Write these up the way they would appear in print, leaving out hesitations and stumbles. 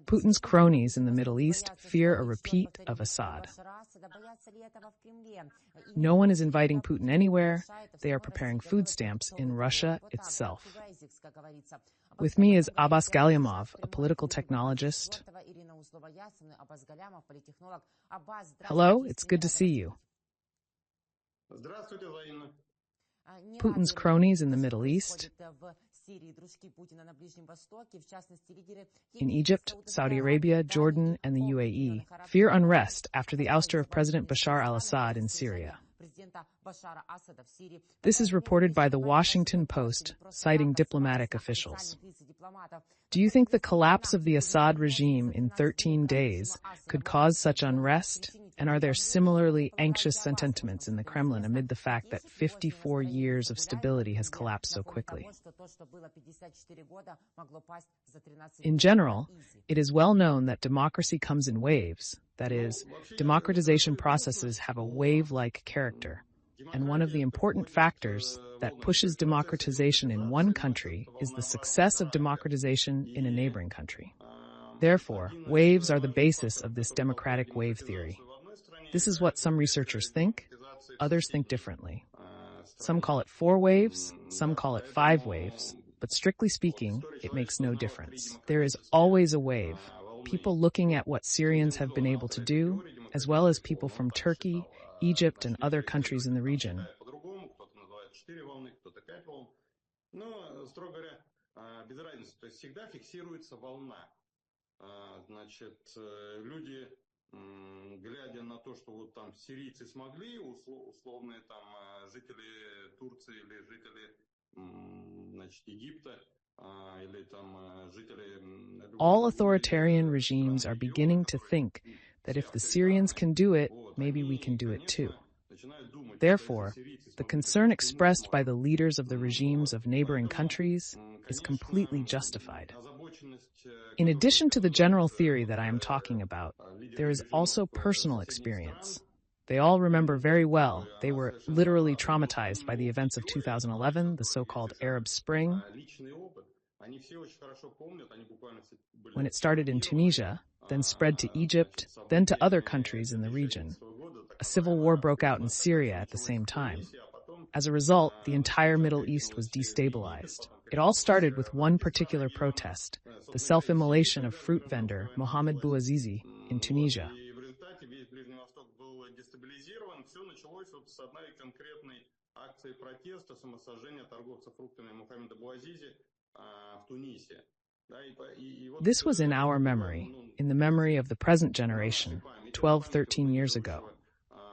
Putin's cronies in the Middle East fear a repeat of Assad. No one is inviting Putin anywhere. They are preparing food stamps in Russia itself. With me is Abbas Gallyamov, a political technologist. Hello, it's good to see you. Putin's cronies in the Middle East, in Egypt, Saudi Arabia, Jordan, and the UAE, fear unrest after the ouster of President Bashar al-Assad in Syria. This is reported by the Washington Post, citing diplomatic officials. Do you think the collapse of the Assad regime in 13 days could cause such unrest? And are there similarly anxious sentiments in the Kremlin amid the fact that 54 years of stability has collapsed so quickly? In general, it is well known that democracy comes in waves. That is, democratization processes have a wave-like character. And one of the important factors that pushes democratization in one country is the success of democratization in a neighboring country. Therefore, waves are the basis of this democratic wave theory. This is what some researchers think. Others think differently. Some call it 4 waves, some call it 5 waves, but strictly speaking, it makes no difference. There is always a wave. People looking at what Syrians have been able to do, as well as people from Turkey, Egypt, and other countries in the region. Глядя на то, что вот там сирийцы смогли, условные там жители Турции или жители, значит, Египта, или там жители... All authoritarian regimes are beginning to think that if the Syrians can do it, maybe we can do it too. Therefore, the concern expressed by the leaders of the regimes of neighboring countries is completely justified. In addition to the general theory that I am talking about, there is also personal experience. They all remember very well they were literally traumatized by the events of 2011, the so-called Arab Spring, when it started in Tunisia, then spread to Egypt, then to other countries in the region. A civil war broke out in Syria at the same time. As a result, the entire Middle East was destabilized. It all started with one particular protest, the self-immolation of fruit vendor Mohamed Bouazizi in Tunisia. This was in our memory, in the memory of the present generation, 12, 13 years ago.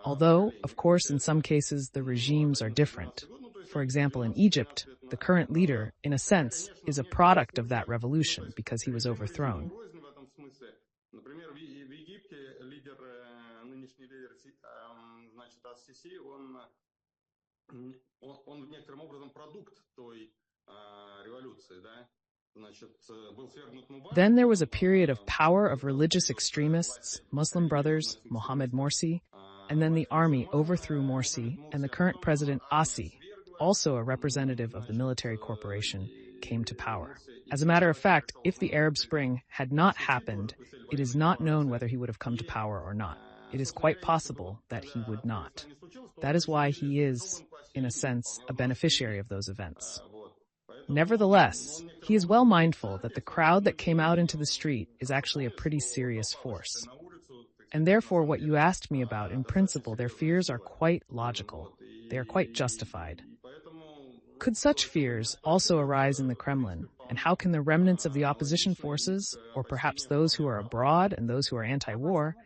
Although, of course, in some cases, the regimes are different. For example, in Egypt, the current leader, in a sense, is a product of that revolution because he was overthrown. Then there was a period of power of religious extremists, Muslim Brothers, Mohamed Morsi, and then the army overthrew Morsi, and the current president, Asi, also a representative of the military corporation, came to power. As a matter of fact, if the Arab Spring had not happened, it is not known whether he would have come to power or not. It is quite possible that he would not. That is why he is, in a sense, a beneficiary of those events. Nevertheless, he is well mindful that the crowd that came out into the street is actually a pretty serious force. And therefore, what you asked me about, in principle, their fears are quite logical. They are quite justified. Could such fears also arise in the Kremlin? And how can the remnants of the opposition forces, or perhaps those who are abroad and those who are anti-war,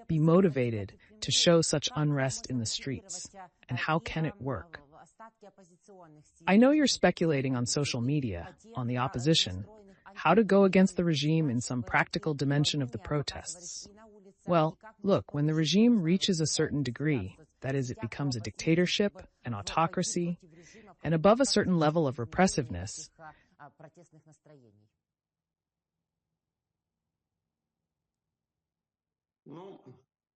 be motivated to show such unrest in the streets? And how can it work? I know you're speculating on social media, on the opposition, how to go against the regime in some practical dimension of the protests. Well, look, when the regime reaches a certain degree, that is, it becomes a dictatorship, an autocracy, and above a certain level of repressiveness,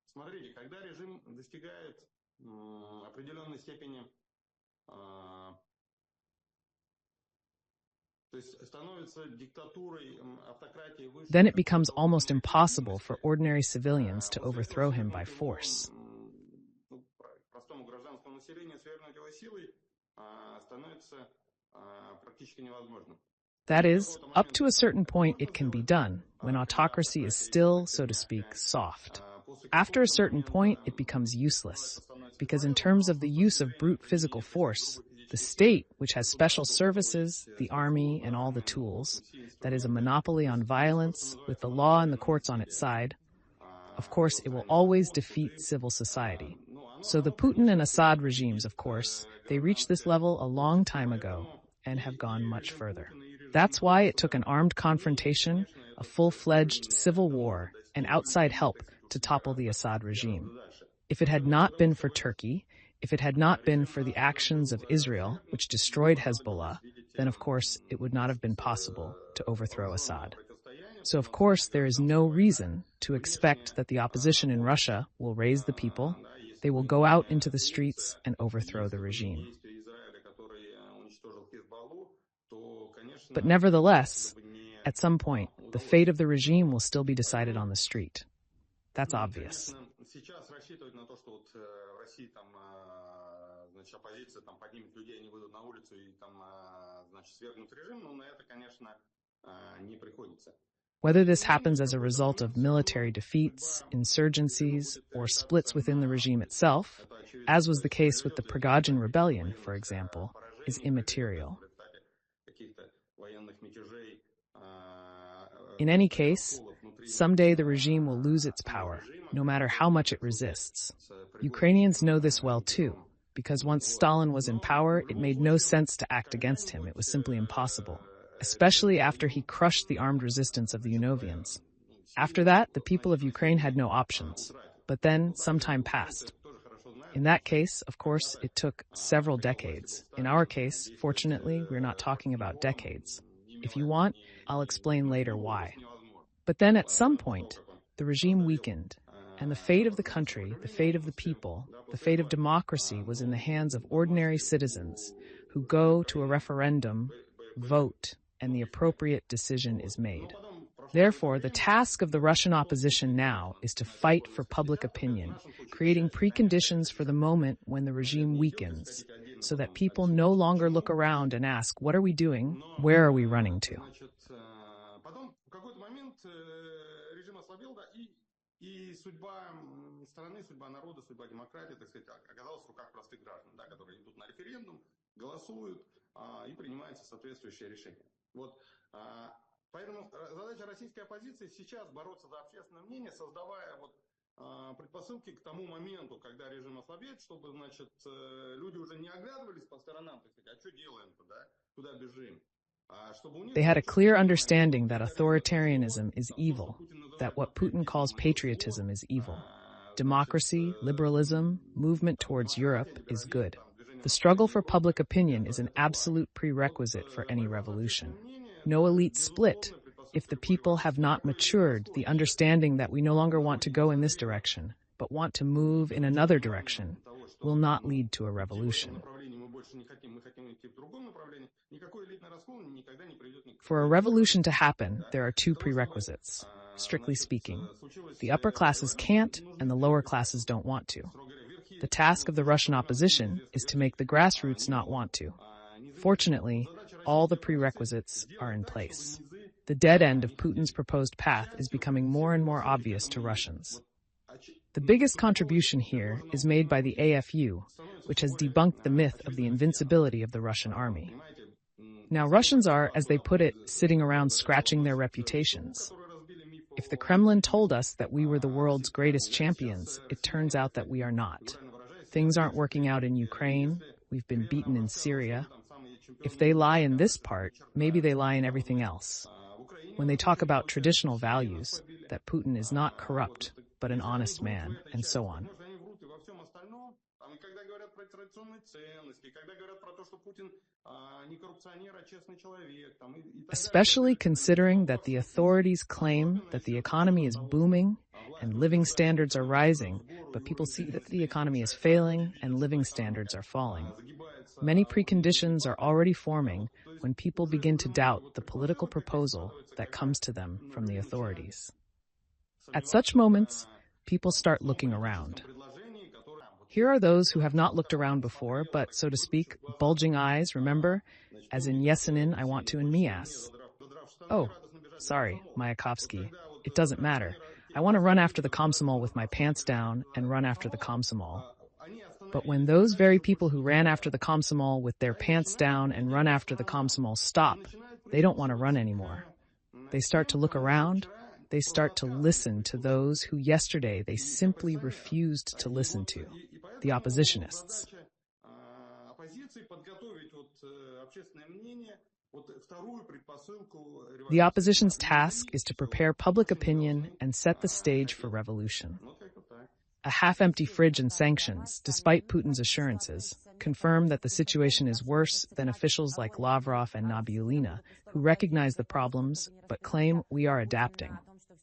смотрите, когда режим достигает определенной степени Then it becomes almost impossible for ordinary civilians to overthrow him by force. That is, up to a certain point it can be done, when autocracy is still, so to speak, soft. After a certain point, it becomes useless, because in terms of the use of brute physical force, the state, which has special services, the army, and all the tools, that is a monopoly on violence, with the law and the courts on its side, of course, it will always defeat civil society. So the Putin and Assad regimes, of course, they reached this level a long time ago and have gone much further. That's why it took an armed confrontation, a full-fledged civil war, and outside help to topple the Assad regime. If it had not been for Turkey, if it had not been for the actions of Israel, which destroyed Hezbollah, then of course it would not have been possible to overthrow Assad. So of course there is no reason to expect that the opposition in Russia will raise the people, they will go out into the streets and overthrow the regime. But nevertheless, at some point, the fate of the regime will still be decided on the street. That's obvious. Whether this happens as a result of military defeats, insurgencies, or splits within the regime itself, as was the case with the Prigozhin rebellion, for example, is immaterial. In any case, someday the regime will lose its power, no matter how much it resists. Ukrainians know this well too, because once Stalin was in power, it made no sense to act against him. It was simply impossible, especially after he crushed the armed resistance of the Unovians. After that, the people of Ukraine had no options. But then, some time passed. In that case, of course, it took several decades. In our case, fortunately, we're not talking about decades. If you want, I'll explain later why. But then at some point, the regime weakened, and the fate of the country, the fate of the people, the fate of democracy was in the hands of ordinary citizens who go to a referendum, vote, and the appropriate decision is made. Therefore, the task of the Russian opposition now is to fight for public opinion, creating preconditions for the moment when the regime weakens, so that people no longer look around and ask, what are we doing? Where are we running to? И судьба страны, судьба народа, судьба демократии, так сказать, оказалась в руках простых граждан, да, которые идут на референдум, голосуют и принимается соответствующее решение. Вот, поэтому задача российской оппозиции сейчас бороться за общественное мнение, создавая вот предпосылки к тому моменту, когда режим ослабеет, чтобы, значит, люди уже не оглядывались по сторонам, так сказать, а что делаем-то, да, куда бежим? They had a clear understanding that authoritarianism is evil, that what Putin calls patriotism is evil. Democracy, liberalism, movement towards Europe is good. The struggle for public opinion is an absolute prerequisite for any revolution. No elite split. If the people have not matured the understanding that we no longer want to go in this direction, but want to move in another direction, will not lead to a revolution. For a revolution to happen, there are two prerequisites, strictly speaking. The upper classes can't, and the lower classes don't want to. The task of the Russian opposition is to make the grassroots not want to. Fortunately, all the prerequisites are in place. The dead end of Putin's proposed path is becoming more and more obvious to Russians. The biggest contribution here is made by the AFU, which has debunked the myth of the invincibility of the Russian army. Now, Russians are, as they put it, sitting around scratching their reputations. If the Kremlin told us that we were the world's greatest champions, it turns out that we are not. Things aren't working out in Ukraine. We've been beaten in Syria. If they lie in this part, maybe they lie in everything else. When they talk about traditional values, that Putin is not corrupt, but an honest man, and so on. Especially considering that the authorities claim that the economy is booming and living standards are rising, but people see that the economy is failing and living standards are falling. Many preconditions are already forming when people begin to doubt the political proposal that comes to them from the authorities. At such moments, people start looking around. Here are those who have not looked around before, but, so to speak, bulging eyes, remember? As in Yesenin, I want to, and Mias. Oh, sorry, Mayakovsky. It doesn't matter. I want to run after the Komsomol with my pants down and run after the Komsomol. But when those very people who ran after the Komsomol with their pants down and run after the Komsomol stop, they don't want to run anymore. They start to look around. They start to listen to those who yesterday they simply refused to listen to, the oppositionists. The opposition's task is to prepare public opinion and set the stage for revolution. A half-empty fridge and sanctions, despite Putin's assurances, confirm that the situation is worse than officials like Lavrov and Nabiullina, who recognize the problems but claim we are adapting.